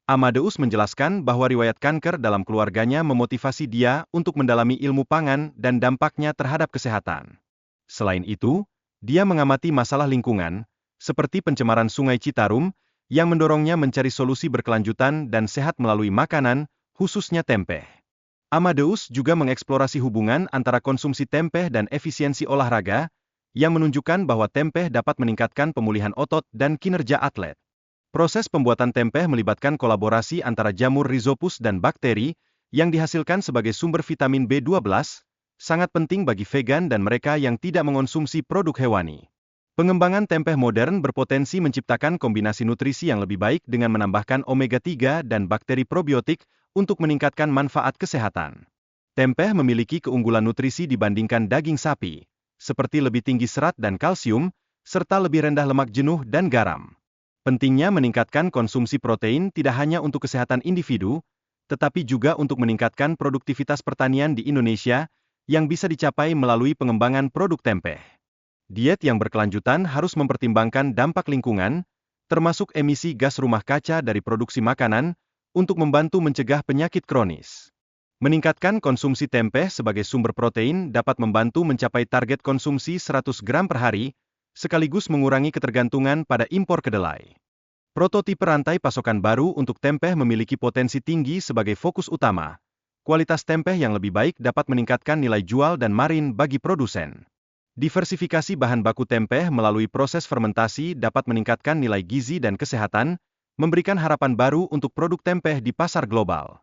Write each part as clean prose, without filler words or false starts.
Amadeus menjelaskan bahwa riwayat kanker dalam keluarganya memotivasi dia untuk mendalami ilmu pangan dan dampaknya terhadap kesehatan. Selain itu, dia mengamati masalah lingkungan, seperti pencemaran Sungai Citarum, yang mendorongnya mencari solusi berkelanjutan dan sehat melalui makanan, khususnya tempe. Amadeus juga mengeksplorasi hubungan antara konsumsi tempe dan efisiensi olahraga, yang menunjukkan bahwa tempe dapat meningkatkan pemulihan otot dan kinerja atlet. Proses pembuatan tempe melibatkan kolaborasi antara jamur Rhizopus dan bakteri, yang dihasilkan sebagai sumber vitamin B12, sangat penting bagi vegan dan mereka yang tidak mengonsumsi produk hewani. Pengembangan tempe modern berpotensi menciptakan kombinasi nutrisi yang lebih baik dengan menambahkan omega-3 dan bakteri probiotik untuk meningkatkan manfaat kesehatan. Tempe memiliki keunggulan nutrisi dibandingkan daging sapi, seperti lebih tinggi serat dan kalsium, serta lebih rendah lemak jenuh dan garam. Pentingnya meningkatkan konsumsi protein tidak hanya untuk kesehatan individu, tetapi juga untuk meningkatkan produktivitas pertanian di Indonesia, yang bisa dicapai melalui pengembangan produk tempe. Diet yang berkelanjutan harus mempertimbangkan dampak lingkungan, termasuk emisi gas rumah kaca dari produksi makanan, untuk membantu mencegah penyakit kronis. Meningkatkan konsumsi tempe sebagai sumber protein dapat membantu mencapai target konsumsi 100 gram per hari, sekaligus mengurangi ketergantungan pada impor kedelai. Prototipe rantai pasokan baru untuk tempe memiliki potensi tinggi sebagai fokus utama. Kualitas tempe yang lebih baik dapat meningkatkan nilai jual dan margin bagi produsen. Diversifikasi bahan baku tempe melalui proses fermentasi dapat meningkatkan nilai gizi dan kesehatan, memberikan harapan baru untuk produk tempe di pasar global.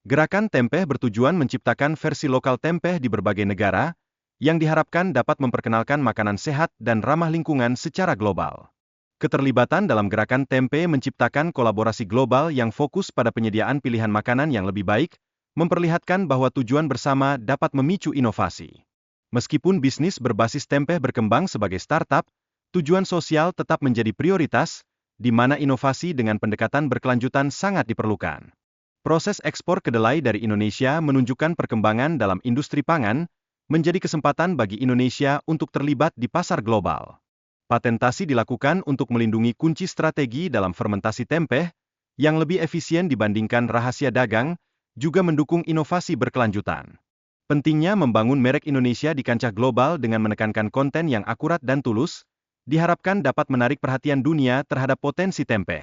Gerakan tempe bertujuan menciptakan versi lokal tempe di berbagai negara, yang diharapkan dapat memperkenalkan makanan sehat dan ramah lingkungan secara global. Keterlibatan dalam gerakan tempe menciptakan kolaborasi global yang fokus pada penyediaan pilihan makanan yang lebih baik, memperlihatkan bahwa tujuan bersama dapat memicu inovasi. Meskipun bisnis berbasis tempe berkembang sebagai startup, tujuan sosial tetap menjadi prioritas, di mana inovasi dengan pendekatan berkelanjutan sangat diperlukan. Proses ekspor kedelai dari Indonesia menunjukkan perkembangan dalam industri pangan, menjadi kesempatan bagi Indonesia untuk terlibat di pasar global. Patentasi dilakukan untuk melindungi kunci strategi dalam fermentasi tempe, yang lebih efisien dibandingkan rahasia dagang, juga mendukung inovasi berkelanjutan. Pentingnya membangun merek Indonesia di kancah global dengan menekankan konten yang akurat dan tulus, diharapkan dapat menarik perhatian dunia terhadap potensi tempe.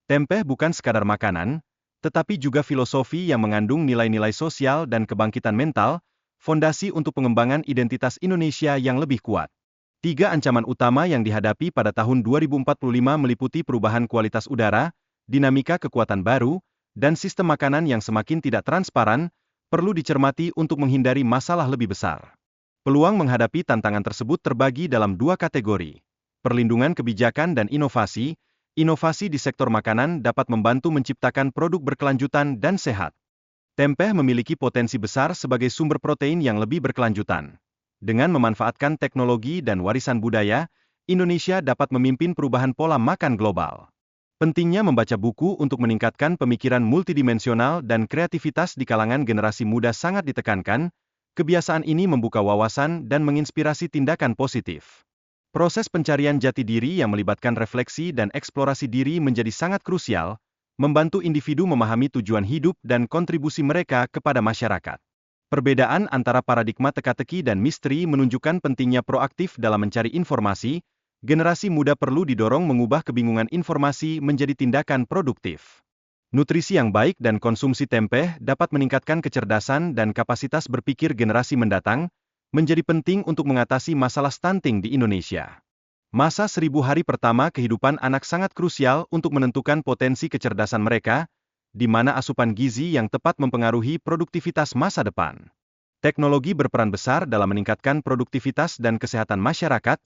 Tempe bukan sekadar makanan, tetapi juga filosofi yang mengandung nilai-nilai sosial dan kebangkitan mental, fondasi untuk pengembangan identitas Indonesia yang lebih kuat. 3 ancaman utama yang dihadapi pada tahun 2045 meliputi perubahan kualitas udara, dinamika kekuatan baru, dan sistem makanan yang semakin tidak transparan, perlu dicermati untuk menghindari masalah lebih besar. Peluang menghadapi tantangan tersebut terbagi dalam 2 kategori. Perlindungan kebijakan dan inovasi. Inovasi di sektor makanan dapat membantu menciptakan produk berkelanjutan dan sehat. Tempe memiliki potensi besar sebagai sumber protein yang lebih berkelanjutan. Dengan memanfaatkan teknologi dan warisan budaya, Indonesia dapat memimpin perubahan pola makan global. Pentingnya membaca buku untuk meningkatkan pemikiran multidimensional dan kreativitas di kalangan generasi muda sangat ditekankan. Kebiasaan ini membuka wawasan dan menginspirasi tindakan positif. Proses pencarian jati diri yang melibatkan refleksi dan eksplorasi diri menjadi sangat krusial, membantu individu memahami tujuan hidup dan kontribusi mereka kepada masyarakat. Perbedaan antara paradigma teka-teki dan misteri menunjukkan pentingnya proaktif dalam mencari informasi. Generasi muda perlu didorong mengubah kebingungan informasi menjadi tindakan produktif. Nutrisi yang baik dan konsumsi tempe dapat meningkatkan kecerdasan dan kapasitas berpikir generasi mendatang, menjadi penting untuk mengatasi masalah stunting di Indonesia. Masa 1000 hari pertama kehidupan anak sangat krusial untuk menentukan potensi kecerdasan mereka, di mana asupan gizi yang tepat mempengaruhi produktivitas masa depan. Teknologi berperan besar dalam meningkatkan produktivitas dan kesehatan masyarakat.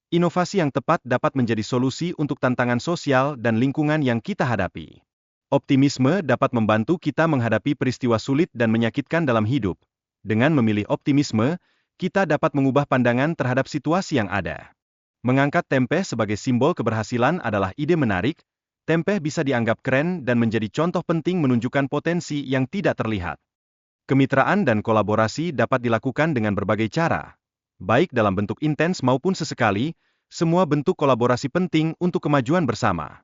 Inovasi yang tepat dapat menjadi solusi untuk tantangan sosial dan lingkungan yang kita hadapi. Optimisme dapat membantu kita menghadapi peristiwa sulit dan menyakitkan dalam hidup. Dengan memilih optimisme, kita dapat mengubah pandangan terhadap situasi yang ada. Mengangkat tempe sebagai simbol keberhasilan adalah ide menarik. Tempe bisa dianggap keren dan menjadi contoh penting menunjukkan potensi yang tidak terlihat. Kemitraan dan kolaborasi dapat dilakukan dengan berbagai cara. Baik dalam bentuk intens maupun sesekali, semua bentuk kolaborasi penting untuk kemajuan bersama.